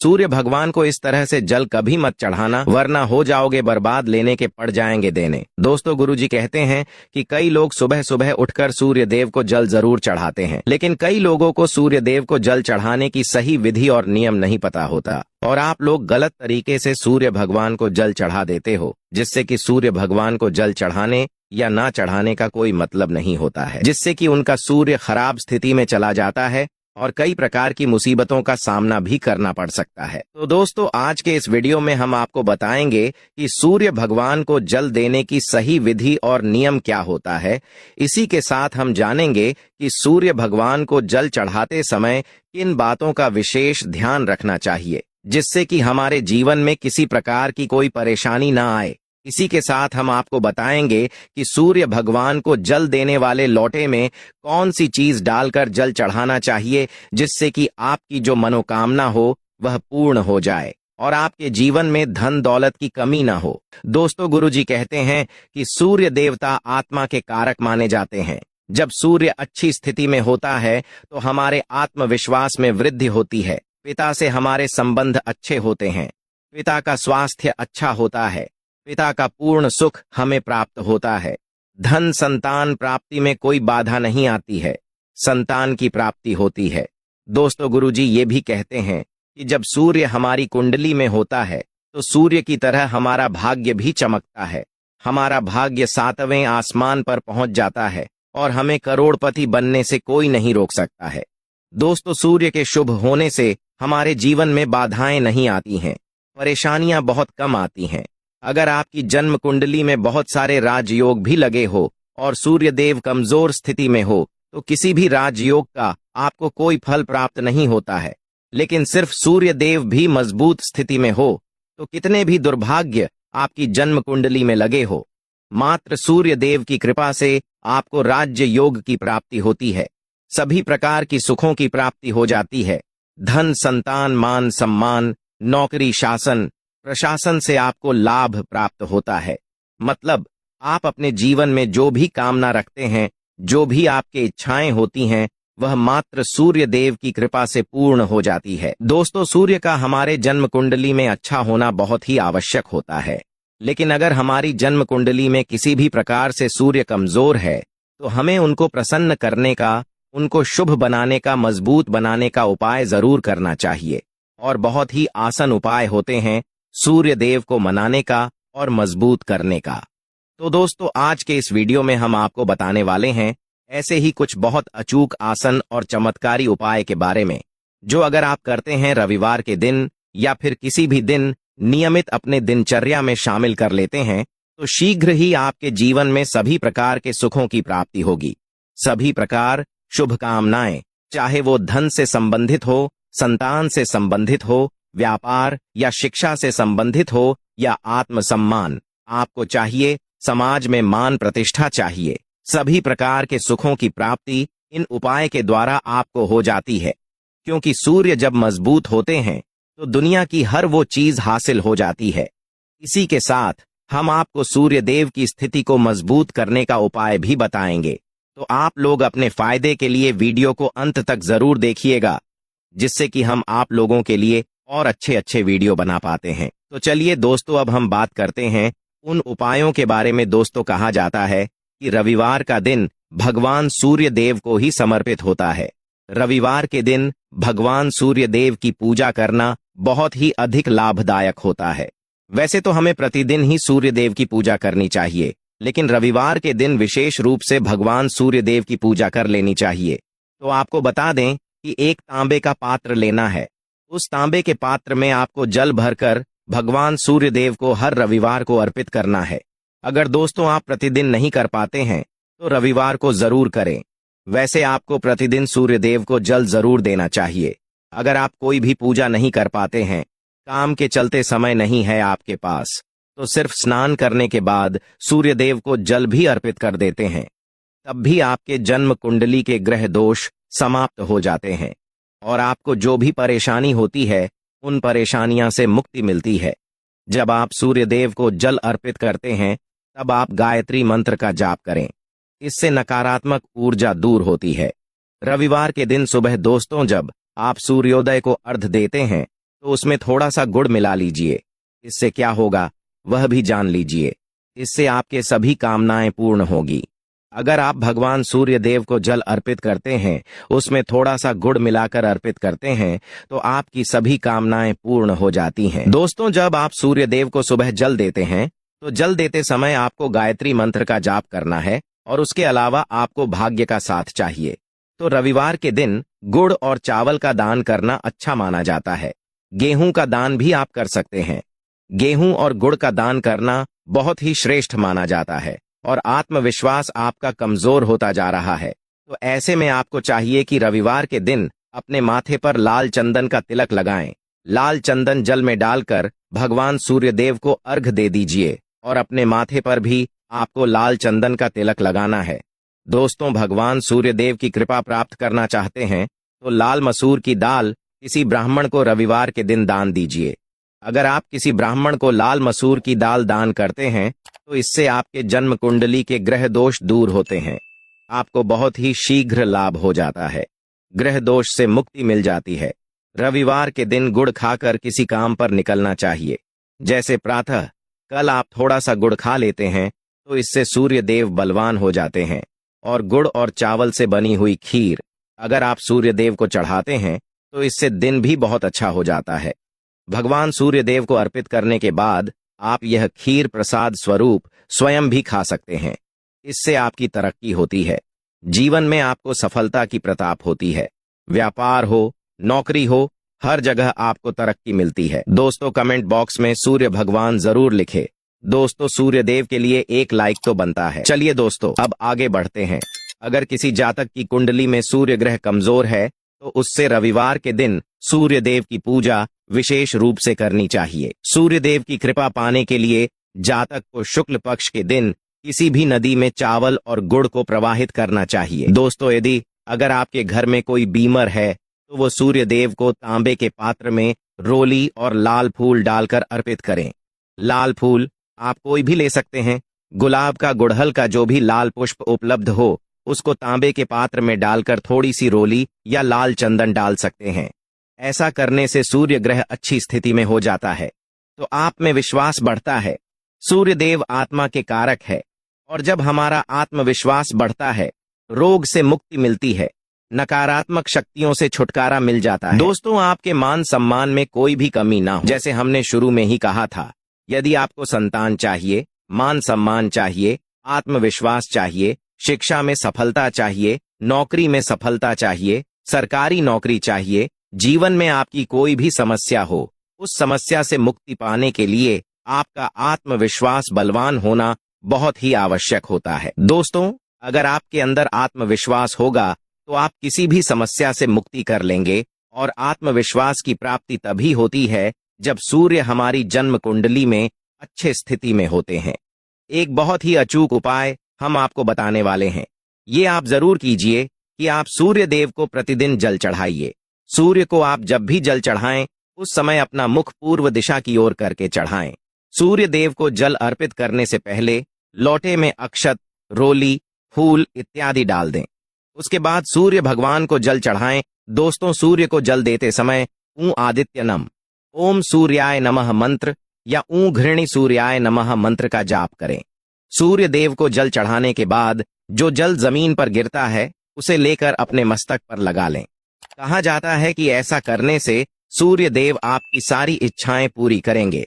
सूर्य भगवान को इस तरह से जल कभी मत चढ़ाना, वरना हो जाओगे बर्बाद, लेने के पड़ जाएंगे देने। दोस्तों, गुरुजी कहते हैं कि कई लोग सुबह सुबह उठकर सूर्य देव को जल जरूर चढ़ाते हैं, लेकिन कई लोगों को सूर्य देव को जल चढ़ाने की सही विधि और नियम नहीं पता होता, और आप लोग गलत तरीके से सूर्य भगवान को जल चढ़ा देते हो, जिससे कि सूर्य भगवान को जल चढ़ाने या ना चढ़ाने का कोई मतलब नहीं होता है, जिससे कि उनका सूर्य खराब स्थिति में चला जाता है और कई प्रकार की मुसीबतों का सामना भी करना पड़ सकता है। तो दोस्तों, आज के इस वीडियो में हम आपको बताएंगे कि सूर्य भगवान को जल देने की सही विधि और नियम क्या होता है। इसी के साथ हम जानेंगे कि सूर्य भगवान को जल चढ़ाते समय किन बातों का विशेष ध्यान रखना चाहिए, जिससे कि हमारे जीवन में किसी प्रकार की कोई परेशानी ना आए। इसी के साथ हम आपको बताएंगे कि सूर्य भगवान को जल देने वाले लोटे में कौन सी चीज डालकर जल चढ़ाना चाहिए, जिससे कि आपकी जो मनोकामना हो वह पूर्ण हो जाए और आपके जीवन में धन दौलत की कमी ना हो। दोस्तों, गुरुजी कहते हैं कि सूर्य देवता आत्मा के कारक माने जाते हैं। जब सूर्य अच्छी स्थिति में होता है तो हमारे आत्मविश्वास में वृद्धि होती है, पिता से हमारे संबंध अच्छे होते हैं, पिता का स्वास्थ्य अच्छा होता है, पिता का पूर्ण सुख हमें प्राप्त होता है, धन संतान प्राप्ति में कोई बाधा नहीं आती है, संतान की प्राप्ति होती है। दोस्तों, गुरुजी ये भी कहते हैं कि जब सूर्य हमारी कुंडली में होता है तो सूर्य की तरह हमारा भाग्य भी चमकता है, हमारा भाग्य 7वें आसमान पर पहुंच जाता है और हमें करोड़पति बनने से कोई नहीं रोक सकता है। दोस्तों, सूर्य के शुभ होने से हमारे जीवन में बाधाएं नहीं आती हैं, परेशानियां बहुत कम आती हैं। अगर आपकी जन्म कुंडली में बहुत सारे राजयोग भी लगे हो और सूर्य देव कमजोर स्थिति में हो तो किसी भी राजयोग का आपको कोई फल प्राप्त नहीं होता है। लेकिन सिर्फ सूर्य देव भी मजबूत स्थिति में हो तो कितने भी दुर्भाग्य आपकी जन्म कुंडली में लगे हो, मात्र सूर्य देव की कृपा से आपको राज्य योग की प्राप्ति होती है, सभी प्रकार की सुखों की प्राप्ति हो जाती है। धन संतान मान सम्मान नौकरी शासन प्रशासन से आपको लाभ प्राप्त होता है। मतलब आप अपने जीवन में जो भी कामना रखते हैं, जो भी आपके इच्छाएं होती हैं, वह मात्र सूर्य देव की कृपा से पूर्ण हो जाती है। दोस्तों, सूर्य का हमारे जन्म कुंडली में अच्छा होना बहुत ही आवश्यक होता है, लेकिन अगर हमारी जन्म कुंडली में किसी भी प्रकार से सूर्य कमजोर है तो हमें उनको प्रसन्न करने का, उनको शुभ बनाने का, मजबूत बनाने का उपाय जरूर करना चाहिए। और बहुत ही आसान उपाय होते हैं सूर्य देव को मनाने का और मजबूत करने का। तो दोस्तों, आज के इस वीडियो में हम आपको बताने वाले हैं ऐसे ही कुछ बहुत अचूक आसन और चमत्कारी उपाय के बारे में, जो अगर आप करते हैं रविवार के दिन या फिर किसी भी दिन नियमित अपने दिनचर्या में शामिल कर लेते हैं तो शीघ्र ही आपके जीवन में सभी प्रकार के सुखों की प्राप्ति होगी। सभी प्रकार शुभकामनाएं, चाहे वो धन से संबंधित हो, संतान से संबंधित हो, व्यापार या शिक्षा से संबंधित हो या आत्मसम्मान आपको चाहिए, समाज में मान प्रतिष्ठा चाहिए, सभी प्रकार के सुखों की प्राप्ति इन उपाय के द्वारा आपको हो जाती है। क्योंकि सूर्य जब मजबूत होते हैं तो दुनिया की हर वो चीज हासिल हो जाती है। इसी के साथ हम आपको सूर्य देव की स्थिति को मजबूत करने का उपाय भी बताएंगे, तो आप लोग अपने फायदे के लिए वीडियो को अंत तक जरूर देखिएगा, जिससे कि हम आप लोगों के लिए और अच्छे अच्छे वीडियो बना पाते हैं। तो चलिए दोस्तों, अब हम बात करते हैं उन उपायों के बारे में। दोस्तों, कहा जाता है कि रविवार का दिन भगवान सूर्य देव को ही समर्पित होता है। रविवार के दिन भगवान सूर्य देव की पूजा करना बहुत ही अधिक लाभदायक होता है। वैसे तो हमें प्रतिदिन ही सूर्य देव की पूजा करनी चाहिए, लेकिन रविवार के दिन विशेष रूप से भगवान सूर्य देव की पूजा कर लेनी चाहिए। तो आपको बता दें कि एक तांबे का पात्र लेना है। उस तांबे के पात्र में आपको जल भरकर भगवान सूर्य देव को हर रविवार को अर्पित करना है। अगर दोस्तों आप प्रतिदिन नहीं कर पाते हैं तो रविवार को जरूर करें। वैसे आपको प्रतिदिन सूर्य देव को जल जरूर देना चाहिए। अगर आप कोई भी पूजा नहीं कर पाते हैं, काम के चलते समय नहीं है आपके पास, तो सिर्फ स्नान करने के बाद सूर्य देव को जल भी अर्पित कर देते हैं, तब भी आपके जन्म कुंडली के ग्रह दोष समाप्त हो जाते हैं और आपको जो भी परेशानी होती है उन परेशानियां से मुक्ति मिलती है। जब आप सूर्य देव को जल अर्पित करते हैं तब आप गायत्री मंत्र का जाप करें, इससे नकारात्मक ऊर्जा दूर होती है। रविवार के दिन सुबह दोस्तों जब आप सूर्योदय को अर्घ्य देते हैं तो उसमें थोड़ा सा गुड़ मिला लीजिए। इससे क्या होगा वह भी जान लीजिए। इससे आपके सभी कामनाएं पूर्ण होगी। अगर आप भगवान सूर्य देव को जल अर्पित करते हैं, उसमें थोड़ा सा गुड़ मिलाकर अर्पित करते हैं, तो आपकी सभी कामनाएं पूर्ण हो जाती हैं। दोस्तों, जब आप सूर्य देव को सुबह जल देते हैं तो जल देते समय आपको गायत्री मंत्र का जाप करना है और उसके अलावा आपको भाग्य का साथ चाहिए। तो रविवार के दिन गुड़ और चावल का दान करना अच्छा माना जाता है। गेहूं का दान भी आप कर सकते हैं। गेहूं और गुड़ का दान करना बहुत ही श्रेष्ठ माना जाता है और आत्मविश्वास आपका कमजोर होता जा रहा है। तो ऐसे में आपको चाहिए कि रविवार के दिन अपने माथे पर लाल चंदन का तिलक लगाएं। लाल चंदन जल में डालकर भगवान सूर्य देव को अर्घ दे दीजिए और अपने माथे पर भी आपको लाल चंदन का तिलक लगाना है। दोस्तों, भगवान सूर्य देव की कृपा प्राप्त करना चाहते हैं तो लाल मसूर की दाल किसी ब्राह्मण को रविवार के दिन दान दीजिए। अगर आप किसी ब्राह्मण को लाल मसूर की दाल दान करते हैं तो इससे आपके जन्म कुंडली के ग्रह दोष दूर होते हैं। आपको बहुत ही शीघ्र लाभ हो जाता है। ग्रह दोष से मुक्ति मिल जाती है। रविवार के दिन गुड़ खाकर किसी काम पर निकलना चाहिए। जैसे प्रातः कल आप थोड़ा सा गुड़ खा लेते हैं तो इससे सूर्य देव बलवान हो जाते हैं। और गुड़ और चावल से बनी हुई खीर अगर आप सूर्य देव को चढ़ाते हैं तो इससे दिन भी बहुत अच्छा हो जाता है। भगवान सूर्य देव को अर्पित करने के बाद आप यह खीर प्रसाद स्वरूप स्वयं भी खा सकते हैं। इससे आपकी तरक्की होती है। जीवन में आपको सफलता की प्रताप होती है। व्यापार हो, नौकरी हो, हर जगह आपको तरक्की मिलती है। दोस्तों, कमेंट बॉक्स में सूर्य भगवान जरूर लिखे। दोस्तों, सूर्य देव के लिए एक लाइक तो बनता है। चलिए दोस्तों, अब आगे बढ़ते हैं। अगर किसी जातक की कुंडली में सूर्य ग्रह कमजोर है तो उससे रविवार के दिन सूर्य देव की पूजा विशेष रूप से करनी चाहिए। सूर्य देव की कृपा पाने के लिए जातक को शुक्ल पक्ष के दिन किसी भी नदी में चावल और गुड़ को प्रवाहित करना चाहिए। दोस्तों, यदि अगर आपके घर में कोई बीमर है तो वो सूर्य देव को तांबे के पात्र में रोली और लाल फूल डालकर अर्पित करें। लाल फूल आप कोई भी ले सकते हैं। गुलाब का, गुड़हल का, जो भी लाल पुष्प उपलब्ध हो उसको तांबे के पात्र में डालकर थोड़ी सी रोली या लाल चंदन डाल सकते हैं। ऐसा करने से सूर्य ग्रह अच्छी स्थिति में हो जाता है तो आप में विश्वास बढ़ता है। सूर्य देव आत्मा के कारक है और जब हमारा आत्मविश्वास बढ़ता है रोग से मुक्ति मिलती है, नकारात्मक शक्तियों से छुटकारा मिल जाता है। दोस्तों, आपके मान सम्मान में कोई भी कमी ना हो। जैसे हमने शुरू में ही कहा था, यदि आपको संतान चाहिए, मान सम्मान चाहिए, आत्मविश्वास चाहिए, शिक्षा में सफलता चाहिए, नौकरी में सफलता चाहिए, सरकारी नौकरी चाहिए, जीवन में आपकी कोई भी समस्या हो, उस समस्या से मुक्ति पाने के लिए आपका आत्मविश्वास बलवान होना बहुत ही आवश्यक होता है। दोस्तों, अगर आपके अंदर आत्मविश्वास होगा तो आप किसी भी समस्या से मुक्ति कर लेंगे। और आत्मविश्वास की प्राप्ति तभी होती है जब सूर्य हमारी जन्म कुंडली में अच्छे स्थिति में होते हैं। एक बहुत ही अचूक उपाय हम आपको बताने वाले हैं। ये आप जरूर कीजिए कि आप सूर्य देव को प्रतिदिन जल चढ़ाइए। सूर्य को आप जब भी जल चढ़ाएं उस समय अपना मुख पूर्व दिशा की ओर करके चढ़ाएं। सूर्य देव को जल अर्पित करने से पहले लोटे में अक्षत, रोली, फूल इत्यादि डाल दें। उसके बाद सूर्य भगवान को जल चढ़ाएं। दोस्तों, सूर्य को जल देते समय ऊं आदित्य नम, ओम सूर्याय नमः मंत्र या ऊं घृणी सूर्याय नमः मंत्र का जाप करें। सूर्य देव को जल चढ़ाने के बाद जो जल जमीन पर गिरता है उसे लेकर अपने मस्तक पर लगा लें। कहा जाता है कि ऐसा करने से सूर्य देव आपकी सारी इच्छाएं पूरी करेंगे।